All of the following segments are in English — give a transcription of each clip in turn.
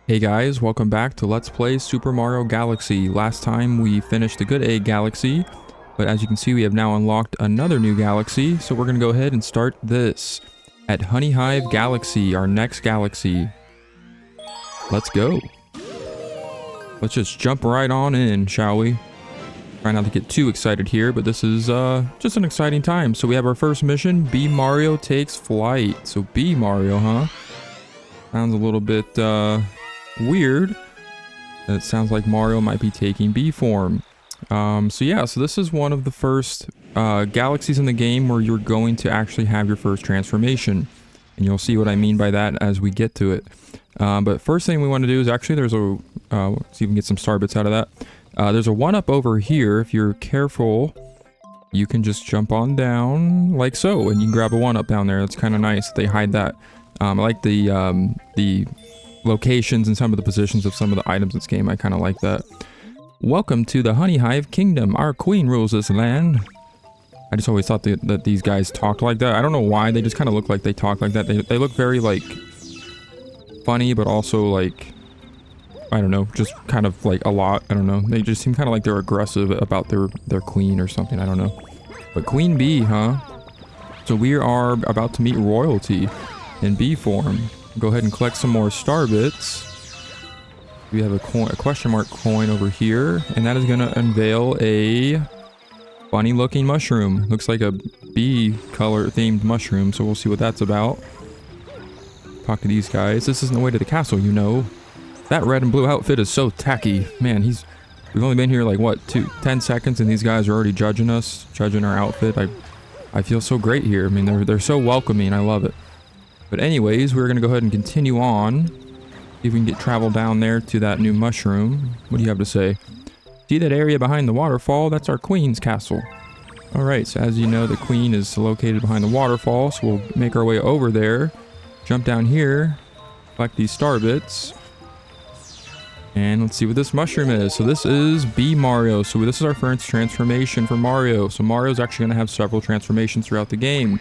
Hey guys, welcome back to Let's Play Super Mario Galaxy. Last time we finished the Good Egg Galaxy, but as you can see we have now unlocked another new galaxy, so we're going to go ahead and start this at Honeyhive Galaxy, our next galaxy. Let's go. Let's just jump right on in, shall we? Try not to get too excited here, but this is just an exciting time. So we have our first mission, B Mario takes flight. So B Mario, huh? Sounds a little bit weird. It sounds like Mario might be taking B form. So this is one of the first galaxies in the game where you're going to actually have your first transformation. And you'll see what I mean by that as we get to it. But first thing we want to do is actually there's a, let's see if we can get some star bits out of that. There's a 1-up over here. If you're careful, you can just jump on down like so. And you can grab a 1-up down there. That's kind of nice. They hide that. I like the locations and some of the positions of some of the items in this game. I kind of like that. Welcome to the Honeyhive Kingdom. Our queen rules this land. I just always thought that these guys talked like that. I don't know why. They just kind of look like they talk like that. They look very, like, funny, but also, like, I don't know, just kind of, like, a lot. I don't know. They just seem kind of like they're aggressive about their queen or something. I don't know. But Queen Bee, huh? So we are about to meet royalty in bee form. Go ahead and collect some more star bits. We have a question mark coin over here, and that is going to unveil a funny looking mushroom. Looks like a bee color themed mushroom, so we'll see what that's about. Talk to these guys. This isn't the way to the castle, you know. That red and blue outfit is so tacky. Man, we've only been here like what, 10 seconds, and these guys are already judging us, judging our outfit. I feel so great here. I mean, they're so welcoming. I love it. But anyways, we're going to go ahead and continue on. See if we can get travel down there to that new mushroom. What do you have to say? See that area behind the waterfall? That's our queen's castle. Alright, so as you know, the queen is located behind the waterfall, so we'll make our way over there. Jump down here. Collect these star bits. And let's see what this mushroom is. So this is B Mario. So this is our first transformation for Mario. So Mario's actually going to have several transformations throughout the game.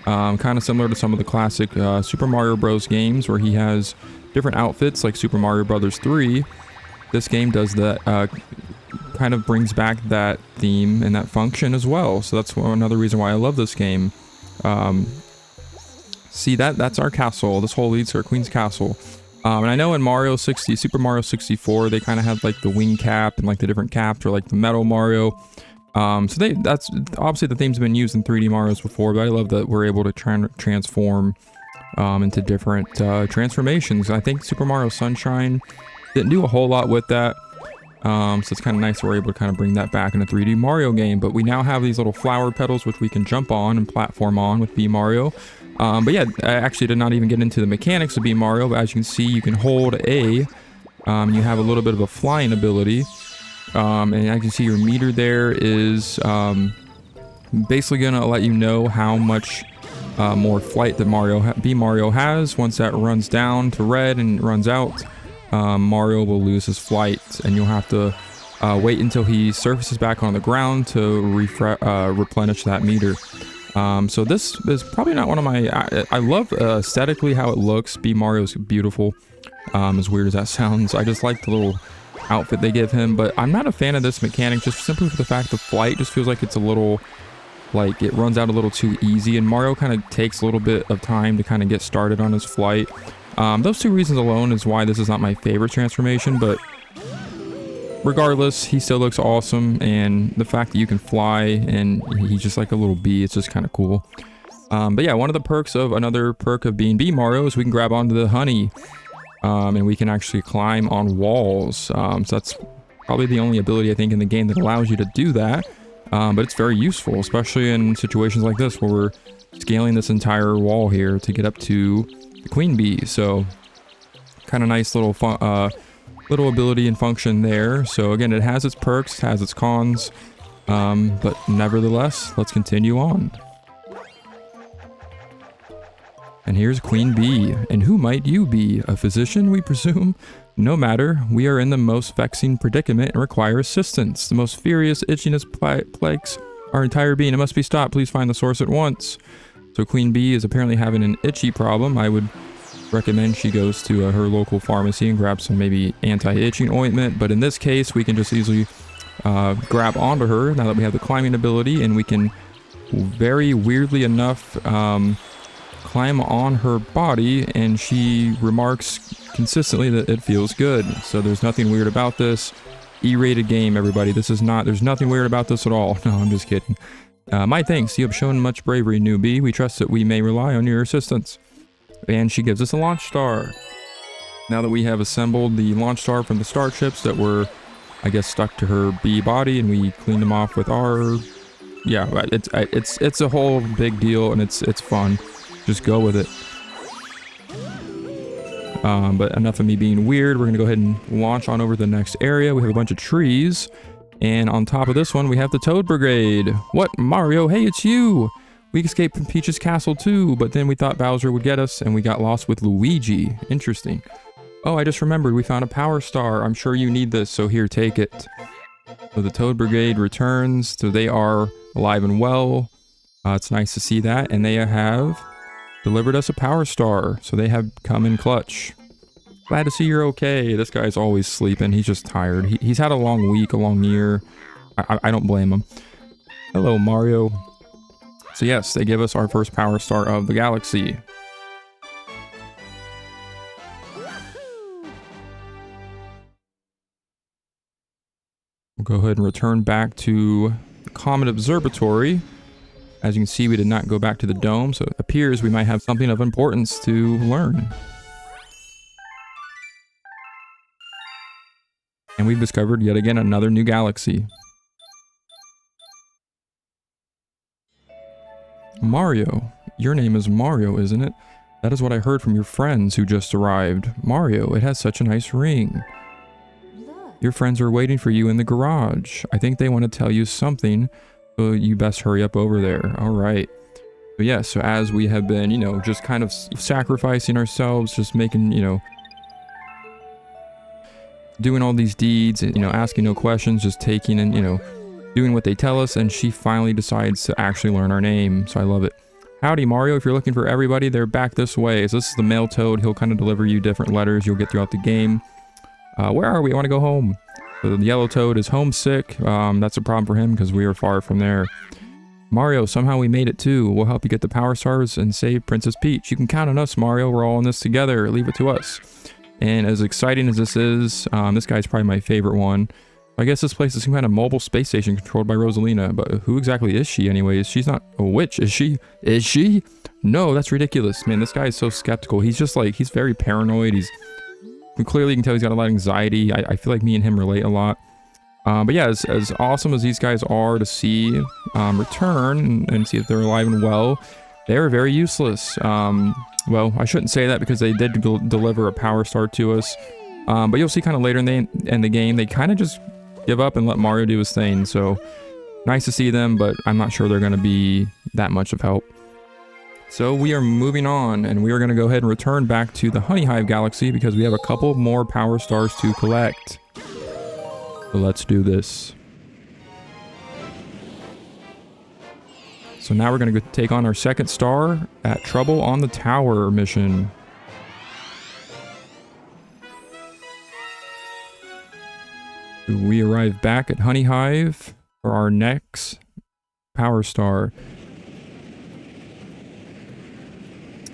Kind of similar to some of the classic Super Mario Bros. Games where he has different outfits like Super Mario Bros. 3. This game does that, kind of brings back that theme and that function as well. So that's another reason why I love this game. See, that's our castle. This hole leads to our queen's castle. And I know in Super Mario 64, they kind of had like the wing cap and like the different caps, or like the metal Mario. That's obviously the theme's been used in 3D Marios before, but I love that we're able to transform into different transformations. I think Super Mario Sunshine didn't do a whole lot with that, so it's kind of nice that we're able to kind of bring that back in a 3D Mario game. But we now have these little flower petals which we can jump on and platform on with B Mario. But yeah, I actually did not even get into the mechanics of B Mario, but as you can see, you can hold A, and you have a little bit of a flying ability. And as you can see, your meter there is basically going to let you know how much more flight that B Mario has. Once that runs down to red and runs out, Mario will lose his flight, and you'll have to wait until he surfaces back on the ground to replenish that meter. So this is probably not one of my... I love aesthetically how it looks. B Mario's beautiful, as weird as that sounds. I just like the little outfit they give him, but I'm not a fan of this mechanic just simply for the fact the flight just feels like it's a little, like it runs out a little too easy, and Mario kind of takes a little bit of time to kind of get started on his flight. Those two reasons alone is why this is not my favorite transformation, but regardless, he still looks awesome, and the fact that you can fly and he's just like a little bee, it's just kind of cool. But yeah, another perk of being B Mario is we can grab onto the honey. And we can actually climb on walls. So that's probably the only ability I think in the game that allows you to do that. But it's very useful, especially in situations like this where we're scaling this entire wall here to get up to the queen bee. So kind of nice little ability and function there. So again, it has its perks, has its cons, but nevertheless, let's continue on. And here's Queen Bee. And who might you be? A physician, we presume? No matter. We are in the most vexing predicament and require assistance. The most furious itchiness plagues our entire being. It must be stopped. Please find the source at once. So Queen Bee is apparently having an itchy problem. I would recommend she goes to her local pharmacy and grabs some maybe anti-itching ointment. But in this case, we can just easily grab onto her now that we have the climbing ability, and we can very weirdly enough climb on her body, and she remarks consistently that it feels good. So there's nothing weird about this. E-rated game, everybody. There's nothing weird about this at all. No, I'm just kidding. My thanks. You have shown much bravery, newbie. We trust that we may rely on your assistance. And she gives us a launch star. Now that we have assembled the launch star from the starships that were, I guess, stuck to her bee body, and we cleaned them off with our... Yeah, it's a whole big deal, and it's fun. Just go with it. But enough of me being weird. We're gonna go ahead and launch on over to the next area. We have a bunch of trees, and on top of this one we have the Toad Brigade. What, Mario? Hey, it's you! We escaped from Peach's castle too, but then we thought Bowser would get us, and we got lost with Luigi. Interesting. Oh, I just remembered, we found a power star. I'm sure you need this, so here, take it. So the Toad Brigade returns, so they are alive and well. It's nice to see that, and they have delivered us a power star, so they have come in clutch. Glad to see you're okay. This guy's always sleeping. He's just tired. He's had a long week, a long year. I don't blame him. Hello, Mario. So yes, they give us our first power star of the galaxy. We'll go ahead and return back to the Comet Observatory. As you can see, we did not go back to the dome, so it appears we might have something of importance to learn. And we've discovered yet again another new galaxy. Mario. Your name is Mario, isn't it? That is what I heard from your friends who just arrived. Mario, it has such a nice ring. Your friends are waiting for you in the garage. I think they want to tell you something. So you best hurry up over there. All right. But yeah, so as we have been, you know, just kind of sacrificing ourselves, just making, you know, doing all these deeds, and, you know, asking no questions, just taking and, you know, doing what they tell us, and she finally decides to actually learn our name. So I love it. Howdy, Mario. If you're looking for everybody, they're back this way. So this is the male toad. He'll kind of deliver you different letters you'll get throughout the game. Where are we? I want to go home. So the yellow toad is homesick. That's a problem for him because we are far from there. Mario, somehow we made it too. We'll help you get the power stars and save Princess Peach. You can count on us, Mario. We're all in this together. Leave it to us. And as exciting as this is, this guy's probably my favorite one. I guess this place is some kind of mobile space station controlled by Rosalina, but who exactly is she anyways? She's not a witch, is she? Is she? No, that's ridiculous. Man, this guy is so skeptical. He's just like, he's very paranoid. Clearly you can tell he's got a lot of anxiety. I feel like me and him relate a lot. But yeah, as awesome as these guys are to see return and see if they're alive and well, they're very useless. Well, I shouldn't say that because they did deliver a power star to us. But you'll see kind of later in the game, they kind of just give up and let Mario do his thing. So nice to see them, but I'm not sure they're going to be that much of help. So we are moving on, and we are going to go ahead and return back to the Honeyhive Galaxy because we have a couple more power stars to collect. So let's do this. So now we're going to go take on our second star at Trouble on the Tower mission. We arrive back at Honeyhive for our next power star.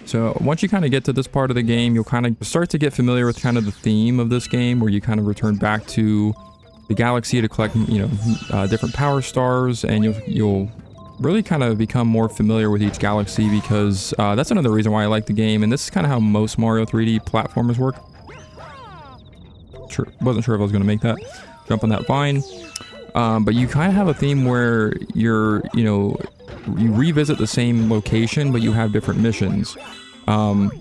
So once you kind of get to this part of the game, you'll kind of start to get familiar with kind of the theme of this game, where you kind of return back to the galaxy to collect, you know, different power stars, and you'll really kind of become more familiar with each galaxy, because that's another reason why I like the game, and this is kind of how most Mario 3D platformers work. Wasn't sure if I was going to make that jump on that vine, but you kind of have a theme where you revisit the same location, but you have different missions. And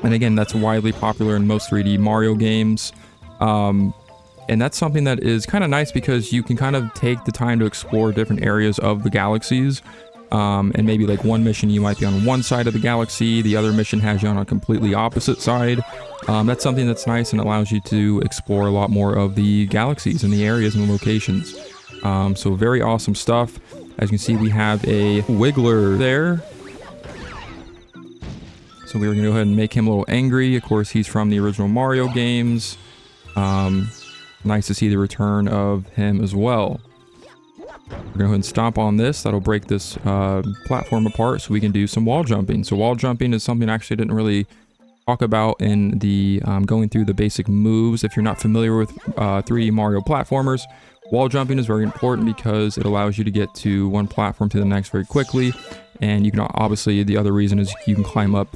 again, that's widely popular in most 3D Mario games. And that's something that is kind of nice because you can kind of take the time to explore different areas of the galaxies. And maybe like one mission you might be on one side of the galaxy, the other mission has you on a completely opposite side. That's something that's nice and allows you to explore a lot more of the galaxies and the areas and the locations. So very awesome stuff. As you can see, we have a Wiggler there. So we were going to go ahead and make him a little angry. Of course, he's from the original Mario games. Nice to see the return of him as well. We're going to go ahead and stomp on this. That'll break this platform apart so we can do some wall jumping. So wall jumping is something I actually didn't really talk about in the going through the basic moves. If you're not familiar with 3D Mario platformers, wall jumping is very important because it allows you to get to one platform to the next very quickly. And you can obviously, the other reason is you can climb up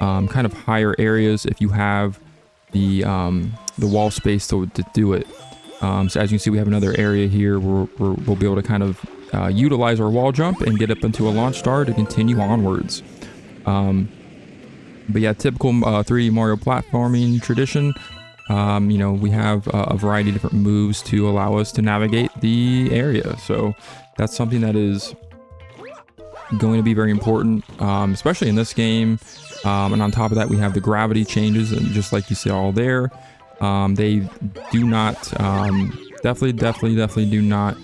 kind of higher areas if you have the wall space to do it. So as you can see, we have another area here where we'll be able to kind of utilize our wall jump and get up into a launch star to continue onwards. But yeah, typical 3D Mario platforming tradition. You know, we have a variety of different moves to allow us to navigate the area. So that's something that is going to be very important, especially in this game. And on top of that, we have the gravity changes, and just like you see all there, they do not, definitely do not,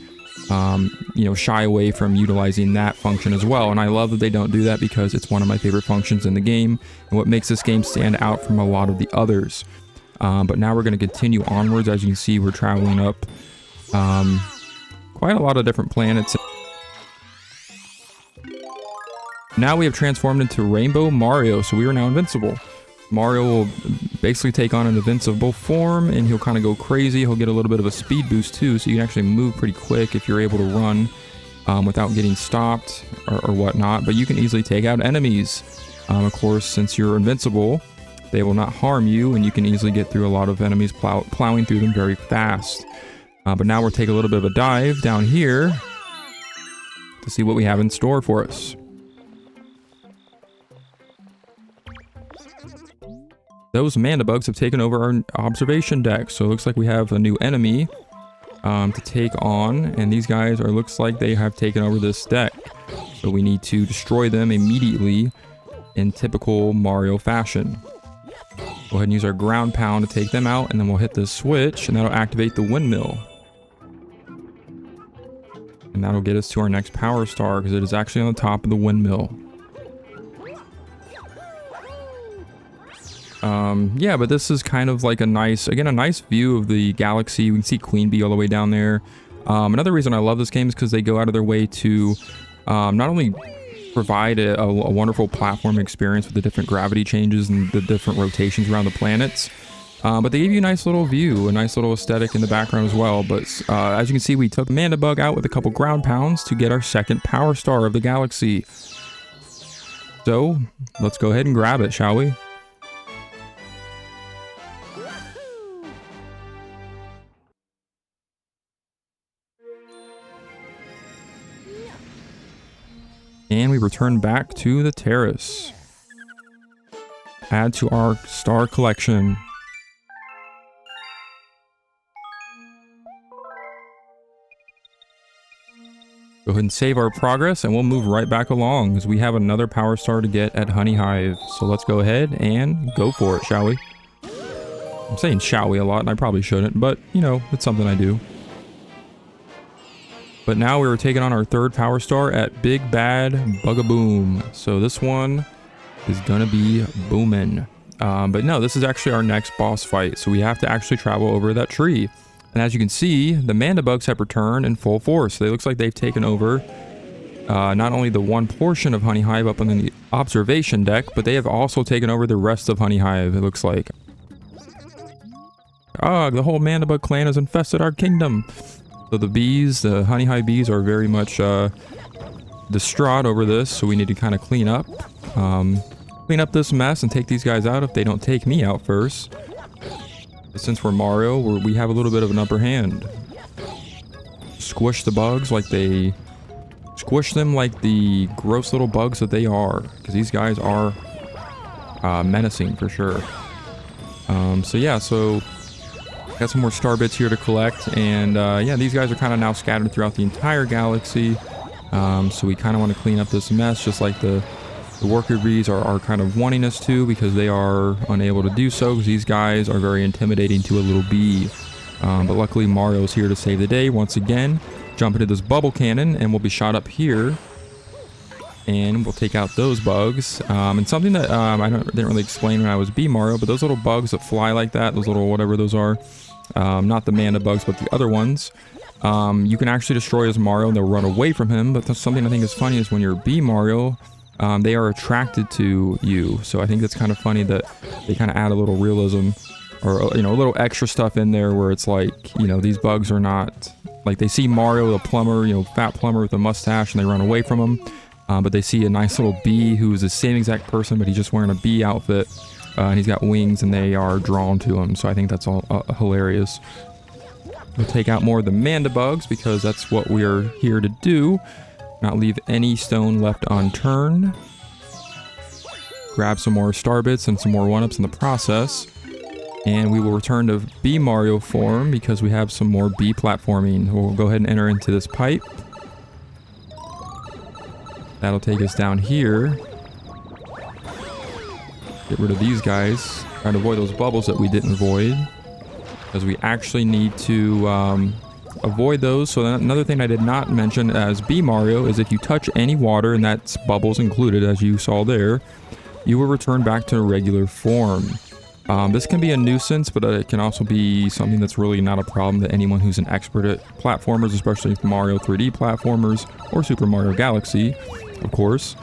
you know, shy away from utilizing that function as well. And I love that they don't do that because it's one of my favorite functions in the game and what makes this game stand out from a lot of the others. But now we're going to continue onwards. As you can see, we're traveling up quite a lot of different planets. Now we have transformed into Rainbow Mario, so we are now invincible. Mario will basically take on an invincible form, and he'll kind of go crazy. He'll get a little bit of a speed boost too, so you can actually move pretty quick if you're able to run without getting stopped or whatnot. But you can easily take out enemies. Of course, since you're invincible, they will not harm you, and you can easily get through a lot of enemies plowing through them very fast. But now we'll take a little bit of a dive down here to see what we have in store for us. Those mandibugs have taken over our observation deck, so it looks like we have a new enemy to take on, and these guys looks like they have taken over this deck. So we need to destroy them immediately in typical Mario fashion. Go ahead and use our ground pound to take them out, and then we'll hit this switch, and that'll activate the windmill. And that'll get us to our next power star, because it is actually on the top of the windmill. Yeah, but this is kind of like a nice view of the galaxy. We can see Queen Bee all the way down there. Another reason I love this game is because they go out of their way to not only provide a wonderful platform experience with the different gravity changes and the different rotations around the planets, but they give you a nice little view, a nice little aesthetic in the background as well. But as you can see, we took Mandibug out with a couple ground pounds to get our second power star of the galaxy. So let's go ahead and grab it, shall we? And we return back to the terrace. Add to our star collection. Go ahead and save our progress, and we'll move right back along as we have another power star to get at Honeyhive. So let's go ahead and go for it, shall we? I'm saying shall we a lot, and I probably shouldn't, but you know, it's something I do. But now we were taking on our third power star at Big Bad Bugaboom. So this one is gonna be booming. But no, this is actually our next boss fight. So we have to actually travel over that tree. And as you can see, the Mandibugs have returned in full force. They looks like they've taken over not only the one portion of Honeyhive up on the observation deck, but they have also taken over the rest of Honeyhive, it looks like. The whole Mandibug clan has infested our kingdom. So the bees, the Honeyhive bees, are very much distraught over this, so we need to kind of clean up this mess and take these guys out if they don't take me out first. But since we're Mario, we have a little bit of an upper hand. Squish the bugs like they... Squish them like the gross little bugs that they are, because these guys are menacing for sure. So yeah, so... Got some more star bits here to collect, and yeah, these guys are kind of now scattered throughout the entire galaxy. So we kind of want to clean up this mess, just like the worker bees are kind of wanting us to, because they are unable to do so, because these guys are very intimidating to a little bee. But luckily Mario's here to save the day once again. Jump into this bubble cannon, and we'll be shot up here and we'll take out those bugs. And something that didn't really explain when I was B Mario, but those little bugs that fly like that, those little whatever those are, not the Manda bugs, but the other ones, you can actually destroy as Mario and they'll run away from him. But that's something I think is funny is when you're B Mario, they are attracted to you. So I think that's kind of funny that they kind of add a little realism, or a little extra stuff in there where it's like, these bugs are not like, they see Mario, the plumber, fat plumber with a mustache, and they run away from him. But they see a nice little bee who is the same exact person, but he's just wearing a bee outfit, and he's got wings, and they are drawn to him. So I think that's all hilarious. We'll take out more of the Manda bugs because that's what we are here to do. Not leave any stone left unturned. Grab some more star bits and some more 1-ups in the process. And we will return to B Mario form because we have some more B platforming. We'll go ahead and enter into this pipe. That'll take us down here. Get rid of these guys. Try to avoid those bubbles that we didn't avoid, because we actually need to avoid those. So another thing I did not mention as B Mario is if you touch any water, and that's bubbles included as you saw there, you will return back to a regular form. This can be a nuisance, but it can also be something that's really not a problem to anyone who's an expert at platformers, especially Mario 3D platformers or Super Mario Galaxy, of course.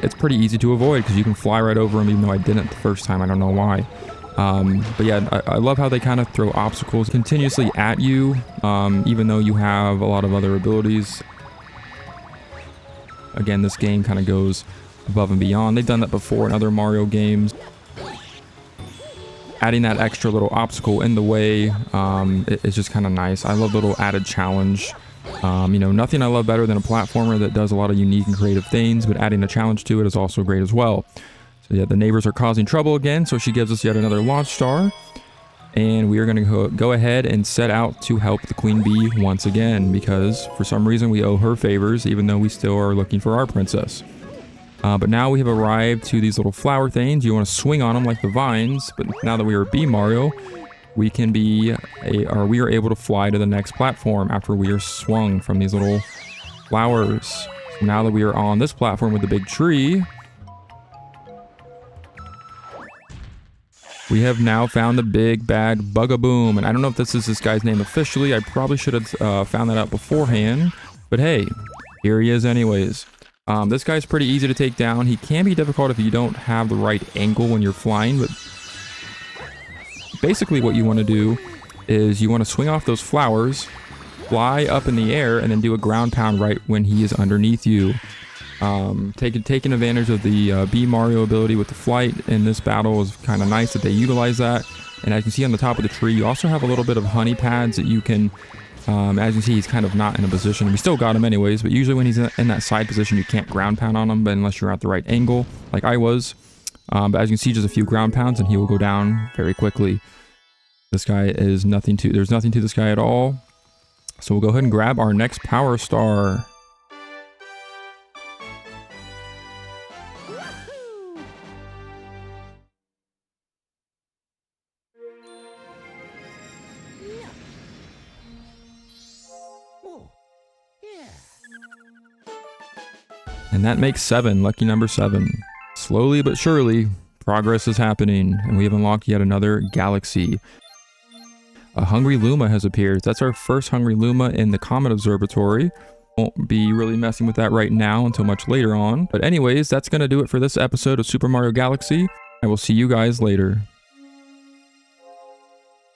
It's pretty easy to avoid because you can fly right over them, even though I didn't the first time. I don't know why. But yeah, I love how they kind of throw obstacles continuously at you, even though you have a lot of other abilities. Again, this game kind of goes above and beyond. They've done that before in other Mario games. Adding that extra little obstacle in the way is just kind of nice. I love the little added challenge. Nothing I love better than a platformer that does a lot of unique and creative things, but adding a challenge to it is also great as well. So yeah, the neighbors are causing trouble again, so she gives us yet another launch star. And we are going to go ahead and set out to help the Queen Bee once again, because for some reason we owe her favors, even though we still are looking for our princess. But now we have arrived to these little flower things. You want to swing on them like the vines, but now that we are B Mario, we are able to fly to the next platform after we are swung from these little flowers. So now that we are on this platform with the big tree, we have now found the big bad Bugaboom. And I don't know if this is this guy's name officially. I probably should have found that out beforehand. But hey, here he is anyways. This guy's pretty easy to take down. He can be difficult if you don't have the right angle when you're flying, but basically what you want to do is you want to swing off those flowers, fly up in the air, and then do a ground pound right when he is underneath you. Taking advantage of the B Mario ability with the flight in this battle is kind of nice that they utilize that. And as you can see on the top of the tree, you also have a little bit of honey pads that you can, as you can see, he's kind of not in a position. We still got him anyways, but usually when he's in that side position, you can't ground pound on him, but unless you're at the right angle, like I was. But as you can see, just a few ground pounds and he will go down very quickly. This guy is there's nothing to this guy at all. So we'll go ahead and grab our next power star. And that makes 7, lucky number 7. Slowly but surely, progress is happening, and we have unlocked yet another galaxy. A Hungry Luma has appeared. That's our first Hungry Luma in the Comet Observatory. Won't be really messing with that right now until much later on. But anyways, that's going to do it for this episode of Super Mario Galaxy. I will see you guys later.